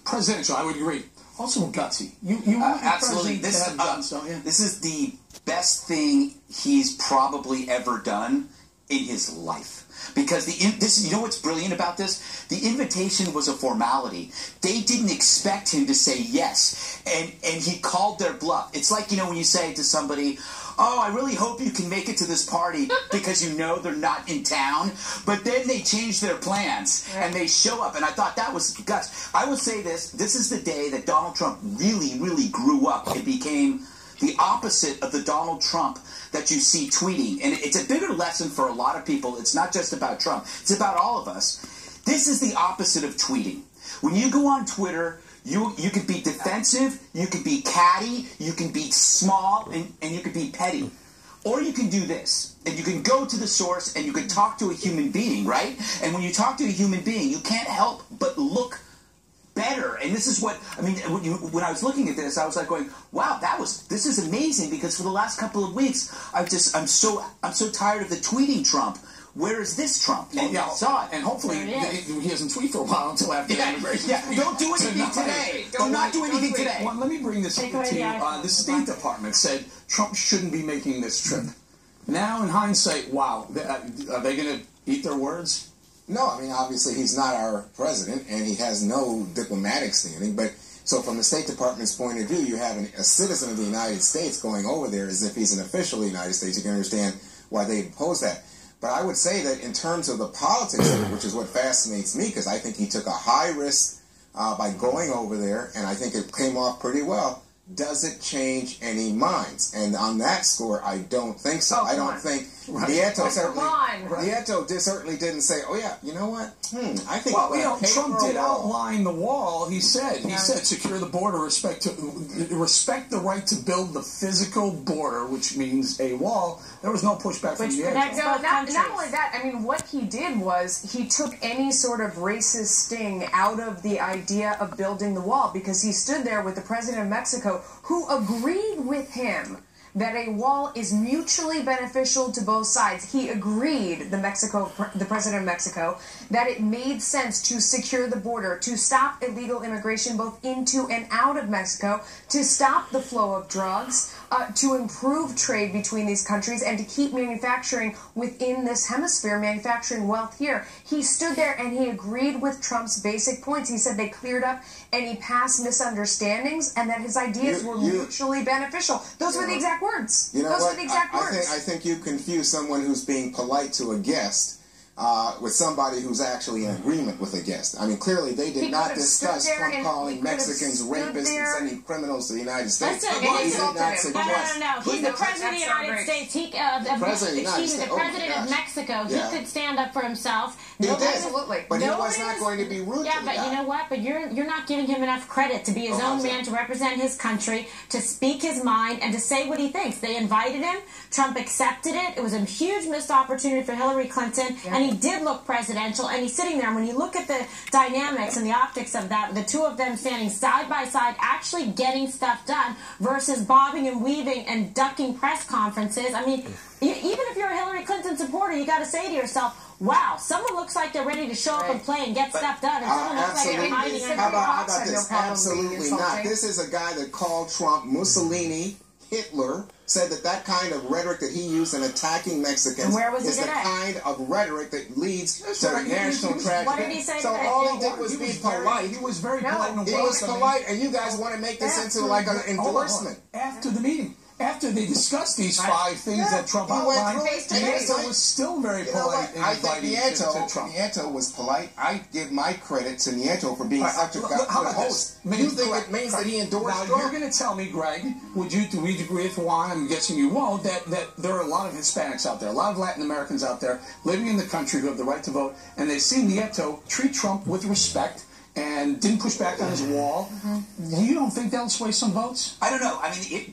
Presidential, I would agree. Also gutsy. You want absolutely. This is the best thing he's probably ever done in his life. Because you know what's brilliant about this? The invitation was a formality. They didn't expect him to say yes, and he called their bluff. It's like, you know, when you say to somebody, "Oh, I really hope you can make it to this party," because you know they're not in town, but then they change their plans and they show up. And I thought that was guts. I will say this: this is the day that Donald Trump really, really grew up and became the opposite of the Donald Trump that you see tweeting. And it's a bigger lesson for a lot of people. It's not just about Trump. It's about all of us. This is the opposite of tweeting. When you go on Twitter, you can be defensive, you can be catty, you can be small, and you can be petty. Or you can do this, and you can go to the source and you can talk to a human being, right? And when you talk to a human being, you can't help but look better. And this is what, I mean, when I was looking at this, I was like going, wow, this is amazing, because for the last couple of weeks, I'm so tired of the tweeting Trump. Where is this Trump? And yeah, saw it. And hopefully he doesn't tweet for a while until after the immigration. Yeah, don't do anything today. Do not do anything today. Well, let me bring this up to you. The State Department said Trump shouldn't be making this trip. Now, in hindsight, wow, are they going to eat their words? No, I mean, obviously he's not our president, and he has no diplomatic standing. But so from the State Department's point of view, you have a citizen of the United States going over there as if he's an official of the United States. You can understand why they impose that. But I would say that in terms of the politics of it, which is what fascinates me, because I think he took a high risk by going over there, and I think it came off pretty well. Does it change any minds? And on that score, I don't think so. I don't think Nieto certainly didn't say, "Oh yeah, you know what? I think." Well, you know, Trump did outline the wall. He said secure the border, respect the right to build the physical border, which means a wall. There was no pushback from Nieto. Not only that, I mean, what he did was he took any sort of racist sting out of the idea of building the wall, because he stood there with the president of Mexico, who agreed with him that a wall is mutually beneficial to both sides. He agreed, the president of Mexico, that it made sense to secure the border, to stop illegal immigration both into and out of Mexico, to stop the flow of drugs, to improve trade between these countries, and to keep manufacturing within this hemisphere, manufacturing wealth here. He stood there and he agreed with Trump's basic points. He said they cleared up any past misunderstandings and that his ideas were mutually beneficial. Those were the exact words. You know Those what? were the exact words. I think you confuse someone who's being polite to a guest with somebody who's actually in agreement with a guest. I mean, clearly they did not discuss Trump calling Mexicans rapists and sending criminals to the United States. No. He's the president of the United States. The president of Mexico. He could stand up for himself. He did. Absolutely. But he was not going to be rude to the guy. Yeah, but you know what? But you're not giving him enough credit to be his own man, to represent his country, to speak his mind, and to say what he thinks. They invited him. Trump accepted it. It was a huge missed opportunity for Hillary Clinton, and he did look presidential, and he's sitting there. And when you look at the dynamics and the optics of that, the two of them standing side by side, actually getting stuff done, versus bobbing and weaving and ducking press conferences. I mean, even if you're a Hillary Clinton supporter, you got to say to yourself, wow, someone looks like they're ready to show up and play and get stuff done, and someone looks like they're hiding under How about this? Absolutely not. This is a guy that called Trump Mussolini, Hitler, said that kind of rhetoric that he used in attacking Mexicans is the kind of rhetoric that leads to national tragedy. What did he say? So all he did was be polite. He was very polite. He was polite, and you guys want to make this into like an endorsement. After the meeting. After they discussed these 5 things that Trump outlined, Nieto was still very polite in inviting to Trump. Nieto was polite. I give my credit to Nieto for being such a good host. You think it means that he endorsed Trump? Now, you're going to tell me, Greg, would you agree with Juan, I'm guessing you won't, that there are a lot of Hispanics out there, a lot of Latin Americans out there living in the country who have the right to vote, and they've seen Nieto treat Trump with respect and didn't push back on his wall. You don't think that'll sway some votes? I don't know. I mean,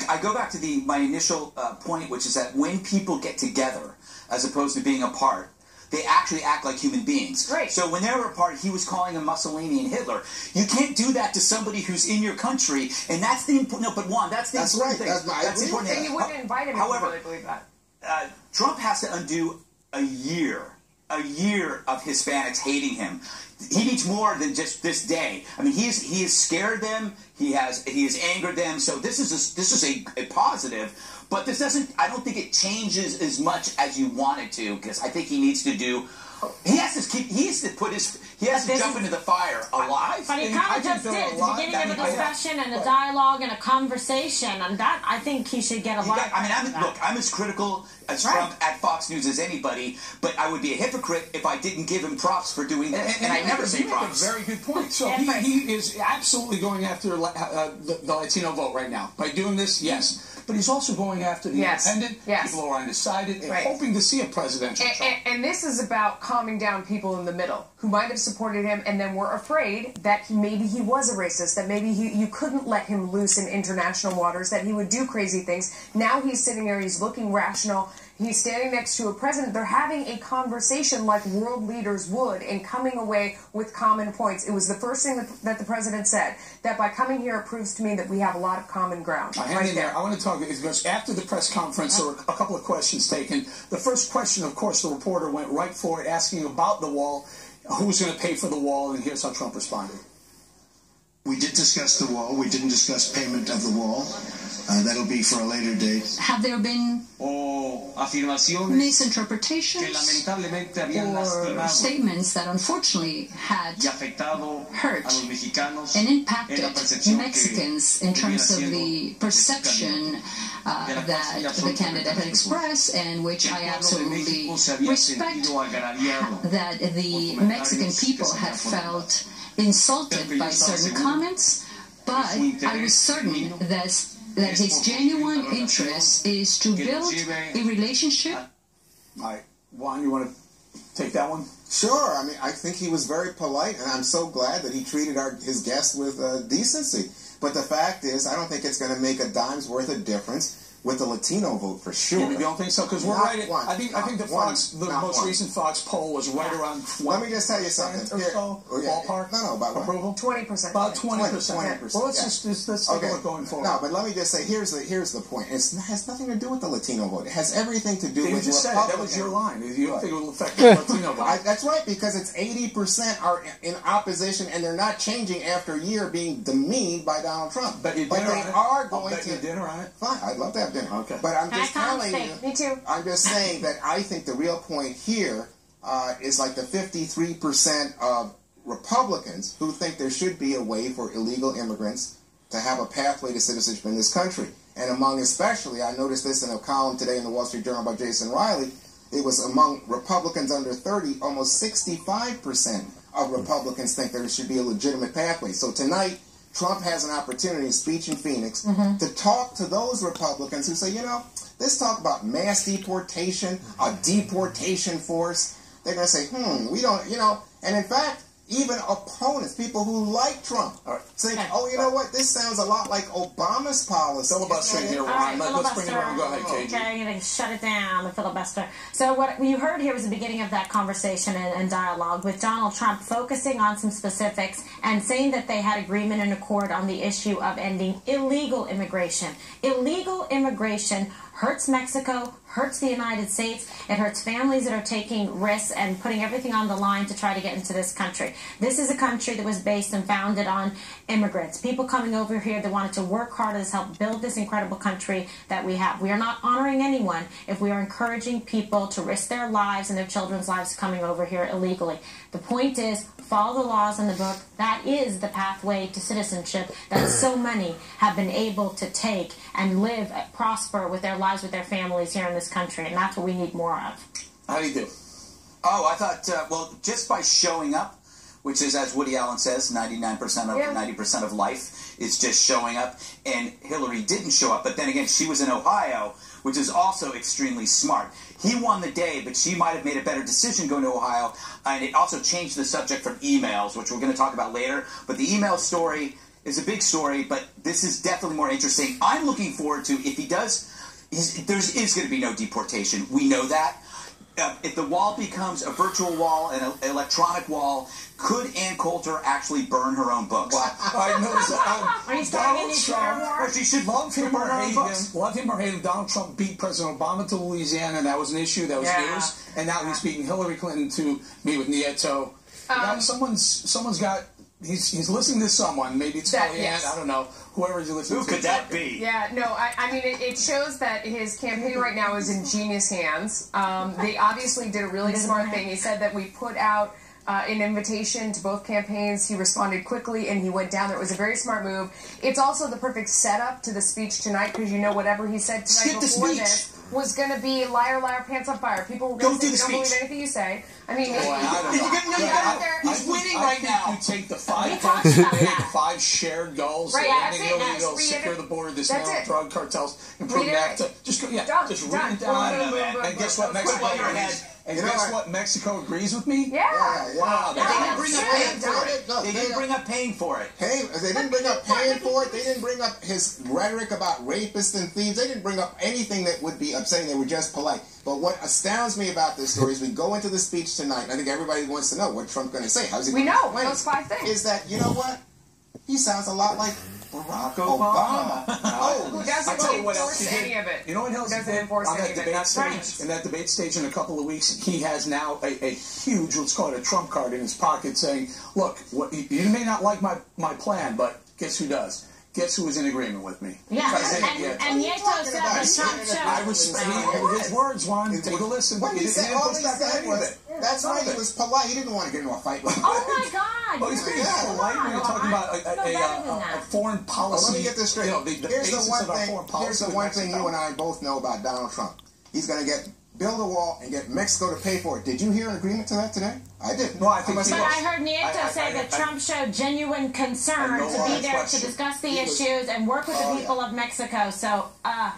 I go back to my initial point, which is that when people get together, as opposed to being apart, they actually act like human beings. Right. So when they were apart, he was calling them Mussolini and Hitler. You can't do that to somebody who's in your country, and that's the important. No, but Juan, that's the important thing. That's the important thing. And you wouldn't invite him if you really believe that. Trump has to undo a year a year of Hispanics hating him. He needs more than just this day. I mean, he has scared them. He has angered them. So this is a positive. But this doesn't. I don't think it changes as much as you want it to, because I think he needs to do. He has to jump into the fire alive. But he kind of just did at the beginning of a discussion and a dialogue and a conversation, and that I think he should get a lot. I'm as critical as Trump at Fox News as anybody, but I would be a hypocrite if I didn't give him props for doing this. And I never say props. A very good point. So he is absolutely going after the Latino vote right now by doing this. Yes. But he's also going after the independent, people who are undecided, and hoping to see a presidential Trump. And this is about calming down people in the middle who might have supported him and then were afraid that maybe he was a racist, that maybe you couldn't let him loose in international waters, that he would do crazy things. Now he's sitting there, he's looking rational. He's standing next to a president. They're having a conversation like world leaders would and coming away with common points. It was the first thing that the president said, that by coming here, it proves to me that we have a lot of common ground. Hang in there. I want to talk, because after the press conference, there were a couple of questions taken. The first question, of course, the reporter went right for it, asking about the wall, who's going to pay for the wall, and here's how Trump responded. We did discuss the wall. We didn't discuss payment of the wall. That'll be for a later date. Have there been misinterpretations or statements that unfortunately had hurt and impacted Mexicans in terms of the perception that the candidate had expressed, and which I absolutely respect, that the Mexican people had felt insulted by certain comments, but I was certain that his genuine interest is to build a relationship. All right. Juan, you want to take that one? Sure. I mean, I think he was very polite, and I'm so glad that he treated his guest with decency. But the fact is, I don't think it's going to make a dime's worth of difference with the Latino vote, for sure. You don't think so? Because we're right. I think the most recent Fox poll was right around 20%. Let me just tell you something. Or so, ballpark. No, about approval. 20%. About 20%. Well, let's take a look going forward. No, but let me just say, here's the point. It has nothing to do with the Latino vote. It has everything to do with. You just said it. That was your line. You don't think it will affect the Latino vote? That's right, because it's 80% are in opposition, and they're not changing after a year being demeaned by Donald Trump. But they are going to dinner on it. Fine, I'd love to have dinner. Okay, but I'm just telling you. Me too. I'm just saying that I think the real point here is like the 53% of Republicans who think there should be a way for illegal immigrants to have a pathway to citizenship in this country. And among especially, I noticed this in a column today in the Wall Street Journal by Jason Riley, it was among Republicans under 30, almost 65% of Republicans think there should be a legitimate pathway. So tonight, Trump has an opportunity, a speech in Phoenix, to talk to those Republicans who say, you know, let's talk about mass deportation, a deportation force. They're going to say, we don't, you know, and in fact, even opponents, people who like Trump, think, oh, you know what, this sounds a lot like Obama's policy. Filibustering here, Ron. Let's bring it around. Go ahead, KG. Okay, I'm going to shut it down, the filibuster. So what you heard here was the beginning of that conversation and dialogue with Donald Trump focusing on some specifics and saying that they had agreement and accord on the issue of ending illegal immigration. Illegal immigration hurts Mexico, hurts the United States. It hurts families that are taking risks and putting everything on the line to try to get into this country. This is a country that was based and founded on immigrants, people coming over here that wanted to work hard to help build this incredible country that we have. We are not honoring anyone if we are encouraging people to risk their lives and their children's lives coming over here illegally. The point is, follow the laws in the book. That is the pathway to citizenship that so many have been able to take and live, prosper with their lives, with their families here in this country, and that's what we need more of. How do you do? Oh, I thought, well, just by showing up, which is, as Woody Allen says, 90% of life is just showing up, and Hillary didn't show up, but then again, she was in Ohio, which is also extremely smart. He won the day, but she might have made a better decision going to Ohio, and it also changed the subject from emails, which we're going to talk about later, but the email story is a big story, but this is definitely more interesting. I'm looking forward to, if he does, there is going to be no deportation. We know that. if the wall becomes a virtual wall, an electronic wall, could Ann Coulter actually burn her own books? Are you starting a new Twitter war? She should love him or hate him. Donald Trump beat President Obama to Louisiana, and that was an issue. That was news. And now he's beating Hillary Clinton to meet with Nieto. Someone's got. He's listening to someone. Maybe it's Kellyanne. I don't know. Whoever he's listening to. Who could that be? Yeah, no, I mean, it shows that his campaign right now is in genius hands. They obviously did a really smart thing. He said that we put out an invitation to both campaigns. He responded quickly, and he went down there. It was a very smart move. It's also the perfect setup to the speech tonight, because you know whatever he said tonight before this was going to be liar, liar, pants on fire. People were going to say, don't believe anything you say. I mean, he's winning right now. You take the 5 votes you made, the 5 shared goals, ending illegals, secure the border, dismantle drug cartels, improve NAFTA. Just read it down. And guess what? Mexico agrees. And guess what? Mexico agrees with me? Yeah. Wow. They didn't bring up paying for it. They didn't bring up paying for it. They didn't bring up paying for it. They didn't bring up his rhetoric about rapists and thieves. They didn't bring up anything that would be upsetting. They were just polite. But what astounds me about this story is we go into the speech tonight, and I think everybody wants to know what Trump's going to say. How's he going to explain those 5 things. Is that, you know what? He sounds a lot like Barack Obama. Who doesn't enforce any of it. You know what else he did on that debate stage? In that debate stage in a couple of weeks, he has now a huge, let's call it a Trump card in his pocket saying, look, you may not like my plan, but guess who does? Guess who is in agreement with me? Yeah, and Nieto said that Trump showed. I respect his words, Juan. Take a listen. What he said, all he said was, that's right, he was polite. He didn't want to get into a fight with him. Oh my God! Well, he's being polite. We're talking about a foreign policy. Let me get this straight. Here's the one thing you and I both know about Donald Trump. He's going to build a wall and get Mexico to pay for it. Did you hear an agreement to that today? I didn't. No, I think but I heard Nieto say that Trump showed genuine concern to be there to discuss the issues and work with the people of Mexico. So,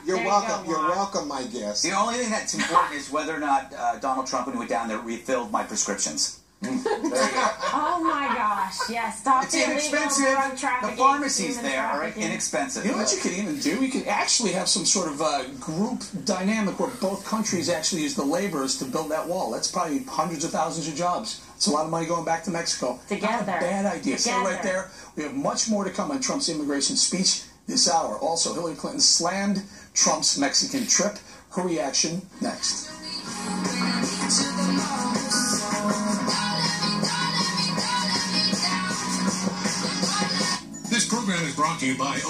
you're welcome. You're welcome, my guest. The only thing that's important is whether or not Donald Trump, when he went down there, refilled my prescriptions. Oh my gosh! Yes, stop the inexpensive. Drug trafficking. The pharmacies there are inexpensive. You know what you can even do? You can actually have some sort of group dynamic where both countries actually use the laborers to build that wall. That's probably hundreds of thousands of jobs. It's a lot of money going back to Mexico. Together. Not a bad idea. Stay right there. We have much more to come on Trump's immigration speech this hour. Also, Hillary Clinton slammed Trump's Mexican trip. Her reaction next. This program is brought to you by